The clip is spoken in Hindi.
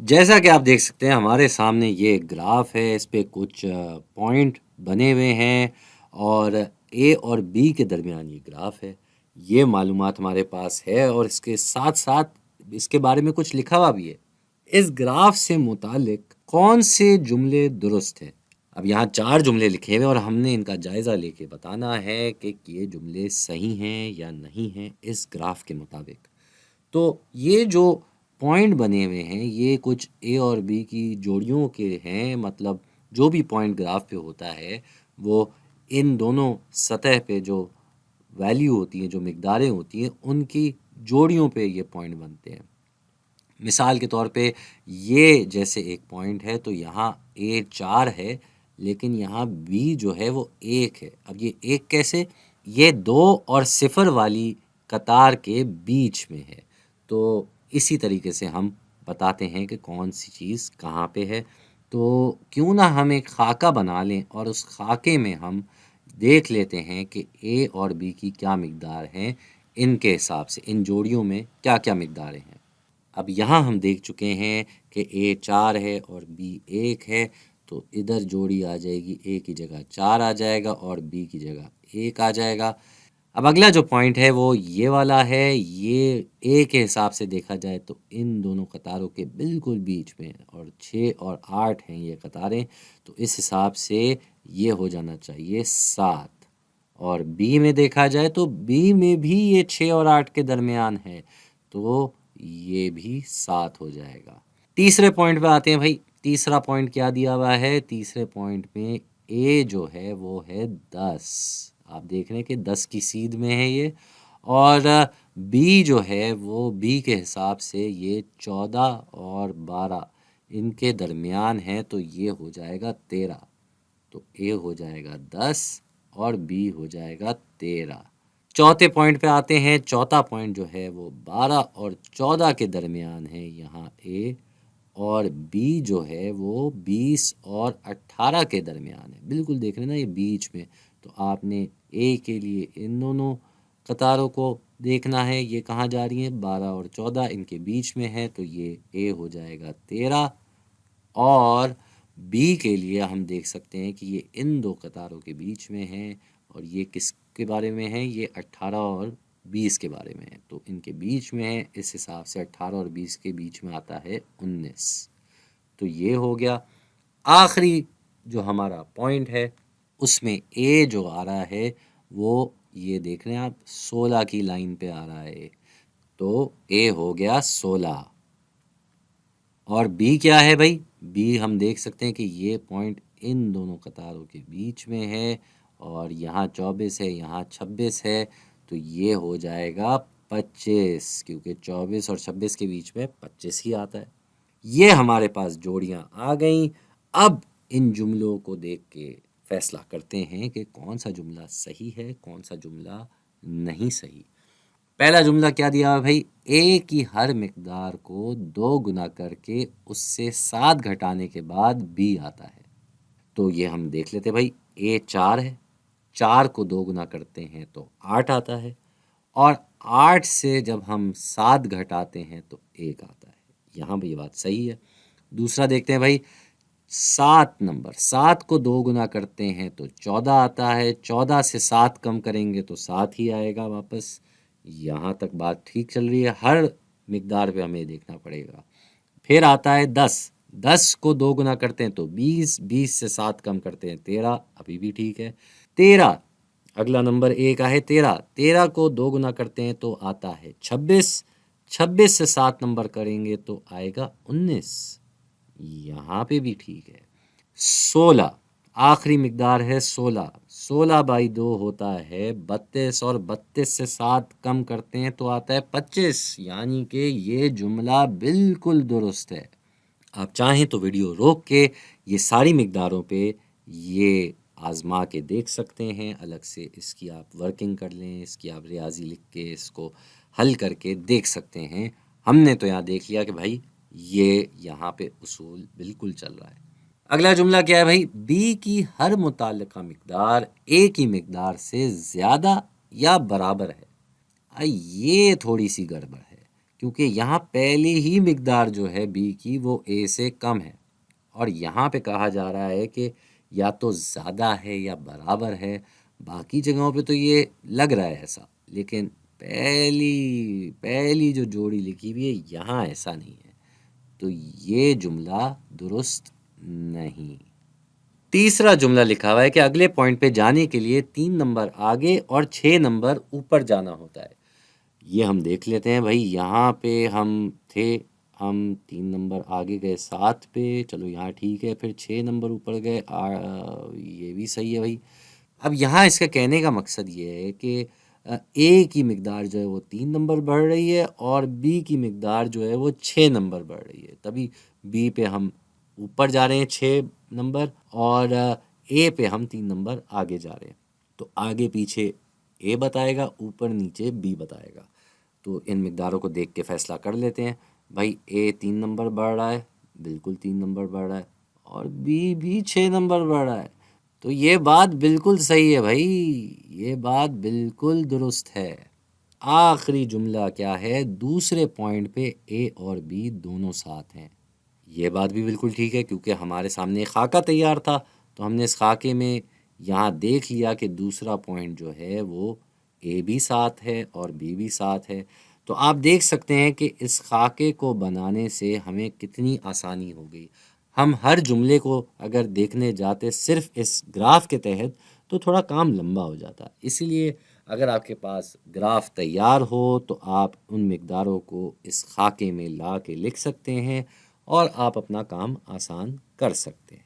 जैसा कि आप देख सकते हैं हमारे सामने ये ग्राफ है, इस पे कुछ पॉइंट बने हुए हैं और ए और बी के दरमियान ये ग्राफ है। ये मालूमात हमारे पास है और इसके साथ-साथ इसके बारे में कुछ लिखा हुआ भी है। इस ग्राफ से मुतालिक कौन से जुमले दुरुस्त हैं? अब यहाँ 4 जुमले लिखे हुए हैं और हमने इनका जायज़ा लेके बताना है कि ये जुमले सही हैं या नहीं हैं इस ग्राफ के मुताबिक। तो ये जो पॉइंट बने हुए हैं ये कुछ ए और बी की जोड़ियों के हैं, मतलब जो भी पॉइंट ग्राफ पे होता है वो इन दोनों सतह पे जो वैल्यू होती हैं, जो मिकदारें होती हैं, उनकी जोड़ियों पे ये पॉइंट बनते हैं। मिसाल के तौर पे ये जैसे एक पॉइंट है तो यहाँ ए 4 है, लेकिन यहाँ बी जो है वो 1 है। अब ये 1 कैसे? ये 2 और 0 वाली कतार के बीच में है। तो इसी तरीके से हम बताते हैं कि कौन सी चीज़ कहाँ पे है। तो क्यों ना हम एक खाका बना लें और उस खाके में हम देख लेते हैं कि ए और बी की क्या मिकदार हैं, इनके हिसाब से इन जोड़ियों में क्या-क्या मिकदारें हैं। अब यहाँ हम देख चुके हैं कि ए 4 है और बी 1 है, तो इधर जोड़ी आ जाएगी, ए की जगह 4 आ जाएगा और बी की जगह 1 आ जाएगा। अब अगला जो पॉइंट है वो ये वाला है, ये ए के हिसाब से देखा जाए तो इन दोनों कतारों के बिल्कुल बीच में और 6 और 8 हैं ये कतारें, तो इस हिसाब से ये हो जाना चाहिए 7। और बी में देखा जाए तो बी में भी ये 6 और 8 के दरमियान है, तो ये भी 7 हो जाएगा। तीसरे पॉइंट पे आते हैं भाई। तीसरा पॉइंट क्या दिया हुआ है? तीसरे पॉइंट में ए जो है वो है 10। आप देख रहे हैं कि 10 की सीध में है ये। और बी जो है वो बी के हिसाब से ये 14 और 12 इनके दरमियान है, तो ये हो जाएगा 13। तो ए हो जाएगा 10 और बी हो जाएगा 13। चौथे पॉइंट पे आते हैं। चौथा पॉइंट जो है वो 12 और 14 के दरमियान है यहाँ ए, और बी जो है वो 20 और 18 के दरमियान है। बिल्कुल देख रहे हैं ना ये बीच में। तो आपने ए के लिए इन दोनों कतारों को देखना है, ये कहाँ जा रही हैं? 12 और 14 इनके बीच में है, तो ये ए हो जाएगा 13। और बी के लिए हम देख सकते हैं कि ये इन दो कतारों के बीच में है और ये किसके बारे में है? ये 18 और 20 के बारे में है, तो इनके बीच में है। इस हिसाब से 18 और 20 के बीच में आता है 19। तो ये हो गया। आखिरी जो हमारा पॉइंट है उसमें ए जो आ रहा है वो ये देख रहे हैं आप 16 की लाइन पे आ रहा है, तो ए हो गया 16। और बी क्या है भाई? बी हम देख सकते हैं कि ये पॉइंट इन दोनों कतारों के बीच में है और यहाँ 24 है, यहाँ 26 है, तो ये हो जाएगा 25, क्योंकि 24 और 26 के बीच में 25 ही आता है। ये हमारे पास जोड़ियाँ आ गईं। अब इन जुमलों को देख के फैसला करते हैं कि कौन सा जुमला सही है, कौन सा जुमला नहीं सही। पहला जुमला क्या दिया है भाई? ए की हर मिकदार को 2 गुना करके उससे 7 घटाने के बाद बी आता है। तो ये हम देख लेते हैं भाई। ए 4 है, 4 को 2 गुना करते हैं तो 8 आता है, और 8 से जब हम 7 घटाते हैं तो 1 आता है। यहाँ भी ये बात सही है। दूसरा देखते हैं भाई। 7 नंबर, 7 को 2 गुना करते हैं तो 14 आता है, 14 से 7 कम करेंगे तो 7 ही आएगा वापस। यहाँ तक बात ठीक चल रही है। हर मिकदार पे हमें देखना पड़ेगा। फिर आता है 10, 10 को 2 गुना करते हैं तो 20, 20 से 7 कम करते हैं 13, अभी भी ठीक है। 13, अगला नंबर ए का है 13, 13 को 2 गुना करते हैं तो आता है 26, 26 से 7 नंबर करेंगे तो आएगा 19, यहाँ पे भी ठीक है। 16, आखिरी मिकदार है 16, 16 बाई 2 होता है 32, और 32 से 7 कम करते हैं तो आता है 25, यानी कि ये जुमला बिल्कुल दुरुस्त है। आप चाहें तो वीडियो रोक के ये सारी मिकदारों पे ये आज़मा के देख सकते हैं, अलग से इसकी आप वर्किंग कर लें, इसकी आप रियाज़ी लिख के इसको हल करके देख सकते हैं। हमने तो यहाँ देख लिया कि भाई ये यहाँ पे उसूल बिल्कुल चल रहा है। अगला जुमला क्या है भाई? बी की हर मुताल्लिका मिकदार ए की मिकदार से ज़्यादा या बराबर है। ये थोड़ी सी गड़बड़ है, क्योंकि यहाँ पहली ही मिकदार जो है बी की वो ए से कम है, और यहाँ पे कहा जा रहा है कि या तो ज़्यादा है या बराबर है। बाकी जगहों पे तो ये लग रहा है ऐसा, लेकिन पहली पहली जो जोड़ी लिखी हुई है यहाँ ऐसा नहीं है, तो ये जुमला दुरुस्त नहीं। तीसरा जुमला लिखा हुआ है कि अगले पॉइंट पे जाने के लिए 3 नंबर आगे और 6 नंबर ऊपर जाना होता है। ये हम देख लेते हैं भाई। यहाँ पे हम थे, हम 3 नंबर आगे गए 7 पे, चलो यहाँ ठीक है। फिर 6 नंबर ऊपर गए, ये भी सही है भाई। अब यहाँ इसका कहने का मकसद ये है कि ए की मिकदार जो है वो 3 नंबर बढ़ रही है और बी की मिकदार जो है वो 6 नंबर बढ़ रही है। तभी बी पे हम ऊपर जा रहे हैं 6 नंबर, और ए पे हम 3 नंबर आगे जा रहे हैं। तो आगे पीछे ए बताएगा, ऊपर नीचे बी बताएगा। तो इन मिकदारों को देख के फैसला कर लेते हैं भाई। ए 3 नंबर बढ़ रहा है, बिल्कुल 3 नंबर बढ़ रहा है, और बी भी 6 नंबर बढ़ रहा है। तो ये बात बिल्कुल सही है भाई, ये बात बिल्कुल दुरुस्त है। आखिरी जुमला क्या है, दूसरे पॉइंट पे ए और बी दोनों साथ हैं। ये बात भी बिल्कुल ठीक है, क्योंकि हमारे सामने एक खाका तैयार था, तो हमने इस खाके में यहाँ देख लिया कि दूसरा पॉइंट जो है वो ए भी साथ है और बी भी साथ है। तो आप देख सकते हैं कि इस खाके को बनाने से हमें कितनी आसानी हो गई। हम हर जुमले को अगर देखने जाते सिर्फ इस ग्राफ के तहत, तो थोड़ा काम लंबा हो जाता। इसलिए अगर आपके पास ग्राफ तैयार हो तो आप उन मिकदारों को इस खाके में ला के लिख सकते हैं और आप अपना काम आसान कर सकते हैं।